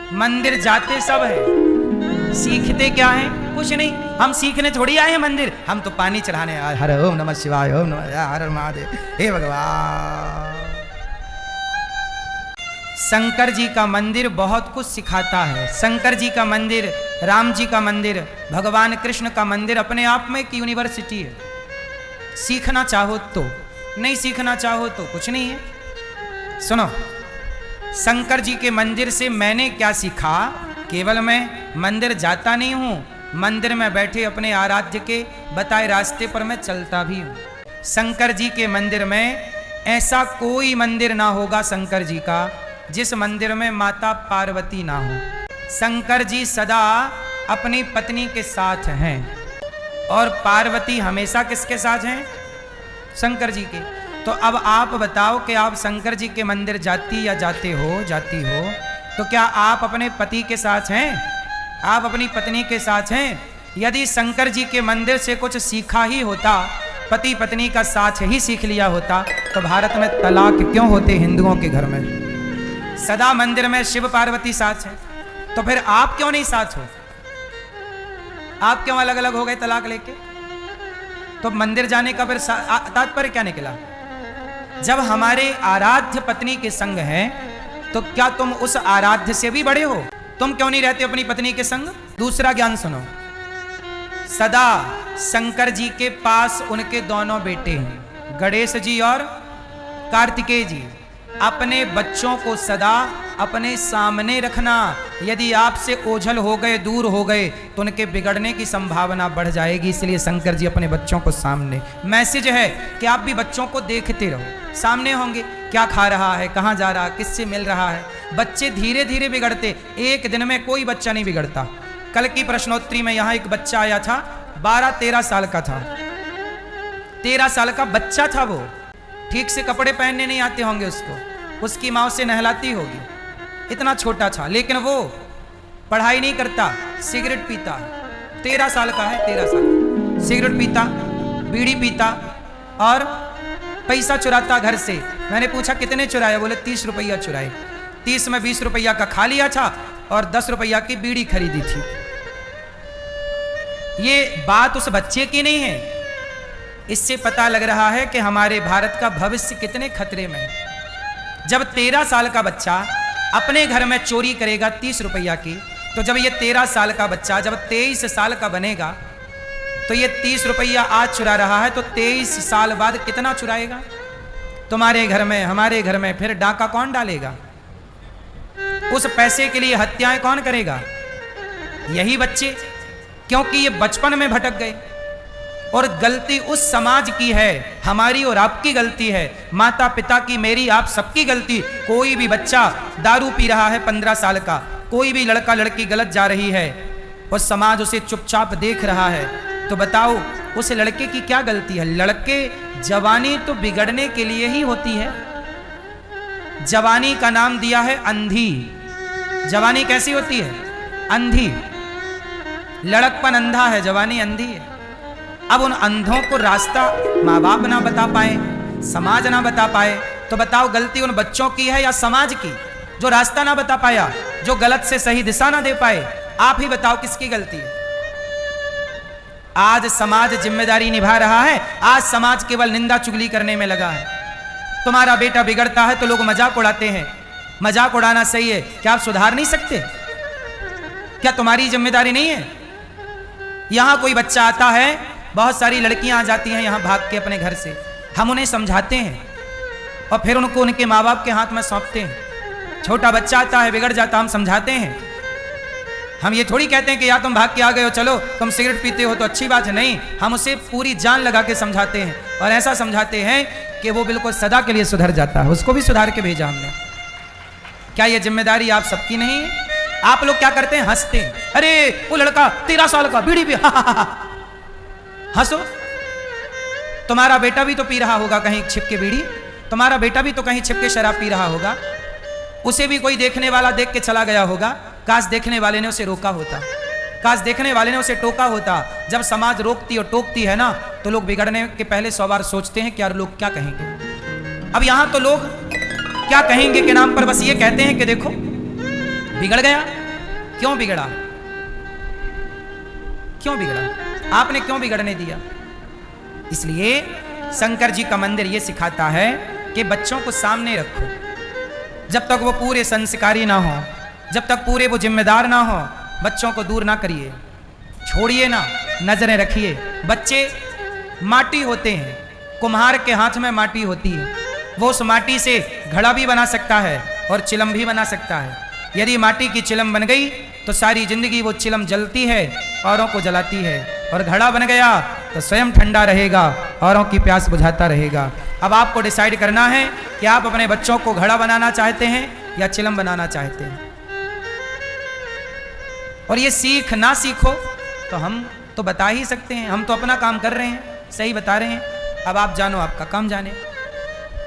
मंदिर जाते सब है, सीखते क्या है? कुछ नहीं। हम सीखने थोड़ी आए हैं मंदिर, हम तो पानी चढ़ाने आए। हर ओम नमः शिवाय, ओम नमः हर महादेव, हे भगवान। शंकर जी का मंदिर बहुत कुछ सिखाता है। शंकर जी का मंदिर, राम जी का मंदिर, भगवान कृष्ण का मंदिर अपने आप में एक यूनिवर्सिटी है। सीखना चाहो तो, नहीं सीखना चाहो तो कुछ नहीं है। सुनो, शंकर जी के मंदिर से मैंने क्या सीखा? केवल मैं मंदिर जाता नहीं हूं, मंदिर में बैठे अपने आराध्य के बताए रास्ते पर मैं चलता भी हूं। शंकर जी के मंदिर में ऐसा कोई मंदिर ना होगा शंकर जी का जिस मंदिर में माता पार्वती ना हो। शंकर जी सदा अपनी पत्नी के साथ हैं और पार्वती हमेशा किसके साथ हैं? शंकर जी के। तो अब आप बताओ कि आप शंकर जी के मंदिर जाती हो तो क्या आप अपने पति के साथ हैं? आप अपनी पत्नी के साथ हैं? यदि शंकर जी के मंदिर से कुछ सीखा ही होता, पति पत्नी का साथ ही सीख लिया होता, तो भारत में तलाक क्यों होते हिंदुओं के घर में? सदा मंदिर में शिव पार्वती साथ है, तो फिर आप क्यों नहीं साथ हो? आप क्यों अलग अलग हो गए तलाक लेके? तो मंदिर जाने का फिर तात्पर्य क्या निकला? जब हमारे आराध्य पत्नी के संग है, तो क्या तुम उस आराध्य से भी बड़े हो? तुम क्यों नहीं रहते अपनी पत्नी के संग? दूसरा ज्ञान सुनो, सदा शंकर जी के पास उनके दोनों बेटे हैं, गणेश जी और कार्तिकेय जी। अपने बच्चों को सदा अपने सामने रखना। यदि आपसे ओझल हो गए, दूर हो गए, तो उनके बिगड़ने की संभावना बढ़ जाएगी। इसलिए शंकर जी अपने बच्चों को सामने। मैसेज है कि आप भी बच्चों को देखते रहो, सामने होंगे, क्या खा रहा है, कहाँ जा रहा है, किससे मिल रहा है। बच्चे धीरे धीरे बिगड़ते, एक दिन में कोई बच्चा नहीं बिगड़ता। कल की प्रश्नोत्तरी में यहाँ एक बच्चा आया था, 12-13 साल का था। 13 साल का बच्चा था वो, ठीक से कपड़े पहनने नहीं आते होंगे उसको, उसकी माँ उसे नहलाती होगी, इतना छोटा था। लेकिन वो पढ़ाई नहीं करता, सिगरेट पीता। 13 साल का है, 13 साल, सिगरेट पीता, बीड़ी पीता और पैसा चुराता घर से। मैंने पूछा कितने चुराए? बोले 30 रुपया चुराए। 30 में 20 रुपया का खा लिया था और 10 रुपया की बीड़ी खरीदी थी। ये बात उस बच्चे की नहीं है। इससे पता लग रहा है कि हमारे भारत का भविष्य कितने खतरे में है। जब 13 साल का बच्चा अपने घर में चोरी करेगा 30 रुपया की, तो जब ये 13 साल का बच्चा जब 23 साल का बनेगा, तो ये 30 रुपया आज चुरा रहा है, तो 23 साल बाद कितना चुराएगा? तुम्हारे घर में, हमारे घर में फिर डाका कौन डालेगा? उस पैसे के लिए हत्याएं कौन करेगा? यही बच्चे, क्योंकि ये बचपन में भटक गए। और गलती उस समाज की है, हमारी और आपकी गलती है, माता पिता की, मेरी, आप सबकी गलती। कोई भी बच्चा दारू पी रहा है 15 साल का, कोई भी लड़का लड़की गलत जा रही है और समाज उसे चुपचाप देख रहा है, तो बताओ उस लड़के की क्या गलती है? लड़के, जवानी तो बिगड़ने के लिए ही होती है। जवानी का नाम दिया है अंधी। जवानी कैसी होती है? अंधी। लड़कपन अंधा है, जवानी अंधी है। अब उन अंधों को रास्ता माँ बाप ना बता पाए, समाज ना बता पाए, तो बताओ गलती उन बच्चों की है या समाज की, जो रास्ता ना बता पाया, जो गलत से सही दिशा ना दे पाए? आप ही बताओ किसकी गलती है? आज समाज जिम्मेदारी निभा रहा है। आज समाज केवल निंदा चुगली करने में लगा है। तुम्हारा बेटा बिगड़ता है तो लोग मजाक उड़ाते हैं। मजाक उड़ाना सही है, क्या आप सुधार नहीं सकते? क्या तुम्हारी जिम्मेदारी नहीं है? यहां कोई बच्चा आता है, बहुत सारी लड़कियां आ जाती हैं यहाँ भाग के अपने घर से, हम उन्हें समझाते हैं और फिर उनको उनके माँ बाप के हाथ में सौंपते हैं। छोटा बच्चा आता है, बिगड़ जाता, हम समझाते हैं। हम ये थोड़ी कहते हैं कि यार तुम भाग के आ गए हो, चलो तुम सिगरेट पीते हो तो अच्छी बात है। नहीं, हम उसे पूरी जान लगा के समझाते हैं और ऐसा समझाते हैं कि वो बिल्कुल सदा के लिए सुधर जाता है। उसको भी सुधार के भेजा हमने। क्या ये जिम्मेदारी आप सबकी नहीं है? आप लोग क्या करते हैं? हंसते हैं, अरे वो लड़का 13 साल का बीड़ी भी, हंसो। तुम्हारा बेटा भी तो पी रहा होगा कहीं छिप के बीड़ी, तुम्हारा बेटा भी तो कहीं छिप के शराब पी रहा होगा। उसे भी कोई देखने वाला देख के चला गया होगा। काश देखने वाले ने उसे रोका होता, काश देखने वाले ने उसे टोका होता। जब समाज रोकती और टोकती है ना, तो लोग बिगड़ने के पहले 100 बार सोचते हैं कि यार लोग क्या कहेंगे। अब यहां तो लोग क्या कहेंगे के नाम पर बस ये कहते हैं कि देखो बिगड़ गया। क्यों बिगड़ा? क्यों बिगड़ा? आपने क्यों बिगड़ने दिया? इसलिए शंकर जी का मंदिर यह सिखाता है कि बच्चों को सामने रखो, जब तक वो पूरे संस्कारी ना हो, जब तक पूरे वो जिम्मेदार ना हो, बच्चों को दूर ना करिए, छोड़िए ना, नजरें रखिए। बच्चे माटी होते हैं, कुम्हार के हाथ में माटी होती है, वो उस माटी से घड़ा भी बना सकता है और चिलम भी बना सकता है। यदि माटी की चिलम बन गई तो सारी जिंदगी वो चिलम जलती है, औरों को जलाती है, और घड़ा बन गया तो स्वयं ठंडा रहेगा, औरों की प्यास बुझाता रहेगा। अब आपको डिसाइड करना है कि आप अपने बच्चों को घड़ा बनाना चाहते हैं या चिलम बनाना चाहते हैं। और ये सीख ना सीखो तो हम तो बता ही सकते हैं, हम तो अपना काम कर रहे हैं, सही बता रहे हैं। अब आप जानो, आपका काम जाने।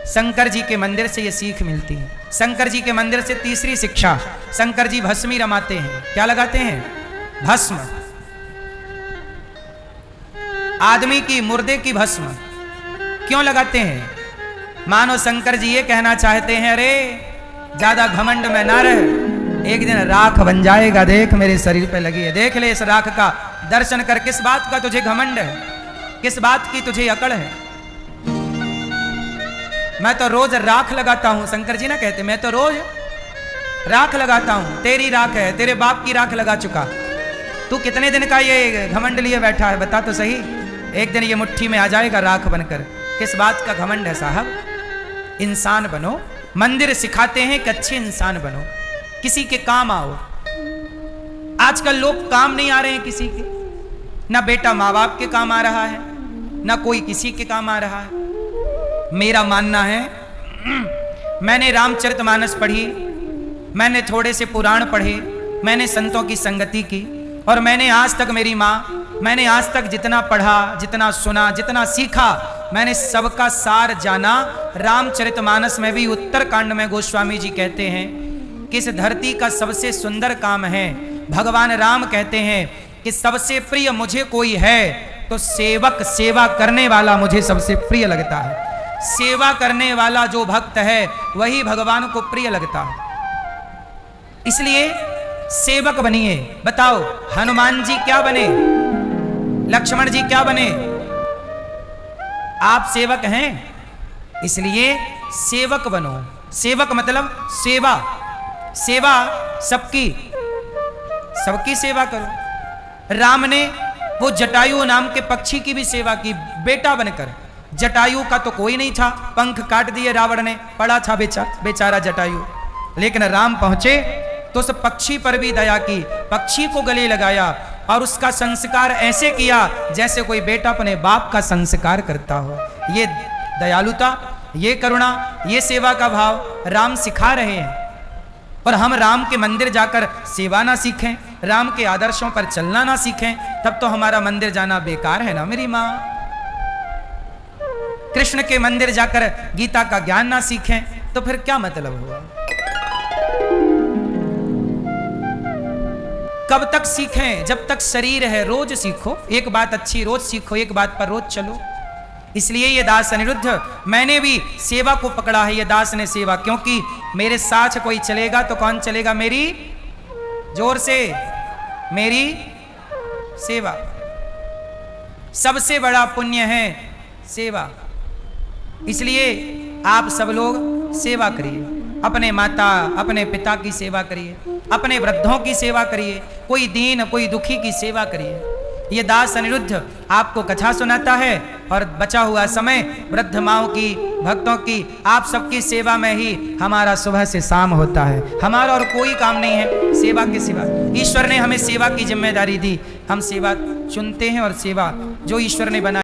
शंकर जी के मंदिर से ये सीख मिलती है। शंकर जी के मंदिर से तीसरी शिक्षा, शंकर जी भस्मी रमाते हैं। क्या लगाते हैं? भस्म। आदमी की, मुर्दे की भस्म क्यों लगाते हैं? मानो शंकर जी ये कहना चाहते हैं, अरे ज्यादा घमंड में ना रह, एक दिन राख बन जाएगा, देख मेरे शरीर पे लगी है, देख ले इस राख का दर्शन कर। किस बात का तुझे घमंड है? किस बात की तुझे अकड़ है? मैं तो रोज राख लगाता हूं। शंकर जी ना कहते, मैं तो रोज राख लगाता हूं। तेरी राख है, तेरे बाप की राख लगा चुका। तू कितने दिन का ये घमंड लिए बैठा है, बता तो सही। एक दिन ये मुट्ठी में आ जाएगा राख बनकर। किस बात का घमंड है साहब? इंसान बनो। मंदिर सिखाते हैं कि अच्छे इंसान बनो, किसी के काम आओ। आजकल लोग काम नहीं आ रहे हैं किसी के, ना बेटा माँ बाप के काम आ रहा है, ना कोई किसी के काम आ रहा है। मेरा मानना है, मैंने रामचरितमानस पढ़ी, मैंने थोड़े से पुराण पढ़े, मैंने संतों की संगति की, और मैंने आज तक, मेरी माँ, मैंने आज तक जितना पढ़ा, जितना सुना, जितना सीखा, मैंने सबका सार जाना। रामचरितमानस में भी उत्तरकांड में गोस्वामी जी कहते हैं कि इस धरती का सबसे सुंदर काम है, भगवान राम कहते हैं कि सबसे प्रिय मुझे कोई है तो सेवक, सेवा करने वाला मुझे सबसे प्रिय लगता है। सेवा करने वाला जो भक्त है वही भगवान को प्रिय लगता है। इसलिए सेवक बनिए। बताओ, हनुमान जी क्या बने? लक्ष्मण जी क्या बने? आप सेवक हैं, इसलिए सेवक बनो। सेवक मतलब सेवा। सेवा सबकी, सबकी सेवा करो। राम ने वो जटायु नाम के पक्षी की भी सेवा की, बेटा बनकर। जटायु का तो कोई नहीं था, पंख काट दिए रावण ने, पड़ा था बेचारा जटायु। लेकिन राम पहुंचे तो उस पक्षी पर भी दया की, पक्षी को गले लगाया और उसका संस्कार ऐसे किया जैसे कोई बेटा अपने बाप का संस्कार करता हो। ये दयालुता, ये करुणा, ये सेवा का भाव राम सिखा रहे हैं। और हम राम के मंदिर जाकर सेवा ना सीखें, राम के आदर्शों पर चलना ना सीखें, तब तो हमारा मंदिर जाना बेकार है ना मेरी माँ। कृष्ण के मंदिर जाकर गीता का ज्ञान ना सीखें तो फिर क्या मतलब हुआ? कब तक सीखें? जब तक शरीर है। रोज सीखो एक बात अच्छी, रोज सीखो एक बात पर, रोज चलो। इसलिए ये दास अनिरुद्ध, मैंने भी सेवा को पकड़ा है। ये दास ने सेवा, क्योंकि मेरे साथ कोई चलेगा तो कौन चलेगा? मेरी, जोर से, मेरी सेवा। सबसे बड़ा पुण्य है सेवा। इसलिए आप सब लोग सेवा करिए, अपने माता, अपने पिता की सेवा करिए, अपने वृद्धों की सेवा करिए, कोई दीन, कोई दुखी की सेवा करिए। ये दास अनिरुद्ध आपको कथा सुनाता है और बचा हुआ समय वृद्ध माओं की, भक्तों की, आप सबकी सेवा में ही हमारा सुबह से शाम होता है। हमारा और कोई काम नहीं है सेवा के सिवा। ईश्वर ने हमें सेवा की जिम्मेदारी दी, हम सेवा चुनते हैं और सेवा जो ईश्वर ने बनाई